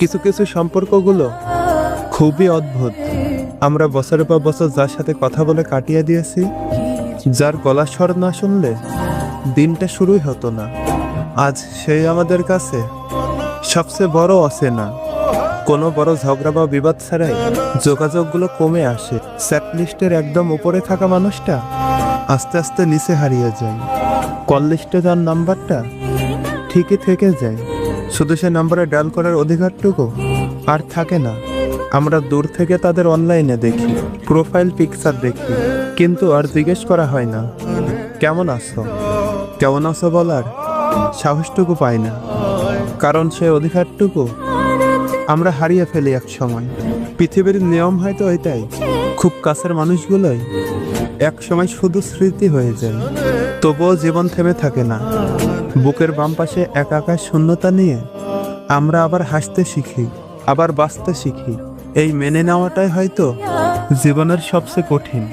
কিছু কিছু সম্পর্কগুলো খুবই অদ্ভুত। আমরা বছরের পর বছর যার সাথে কথা বলে কাটিয়ে দিয়েছি, যার গলার স্বর না শুনলে দিনটা শুরুই হতো না, আজ সেই আমাদের কাছে সবচেয়ে বড় অচেনা। কোনো বড় ঝগড়া বা বিবাদ ছাড়াই যোগাযোগগুলো কমে আসে। চ্যাট লিস্টের একদম উপরে থাকা মানুষটা আস্তে আস্তে নিচে হারিয়ে যায়। কল লিস্টে যার নাম্বারটা ঠিকই থেকে যায়, শুধু সে নাম্বারে ডায়াল করার অধিকারটুকু আর থাকে না। আমরা দূর থেকে তাদের অনলাইনে দেখি, প্রোফাইল পিকচার দেখি, কিন্তু আর জিজ্ঞেস করা হয় না কেমন আছো। কেমন আছো বলার সাহসটুকু পাই না, কারণ সে অধিকারটুকু আমরা হারিয়ে ফেলি এক সময়। পৃথিবীর নিয়ম হয়তো এটাই, খুব কাছের মানুষগুলোই এক সময় শুধু স্মৃতি হয়ে যায়, তবুও জীবন থেমে থাকে না। বুকের বাম পাশে একাকার শূন্যতা নিয়ে আমরা আবার হাসতে শিখি, আবার বাঁচতে শিখি। এই মেনে নেওয়াটাই হয়তো জীবনের সবচেয়ে কঠিন।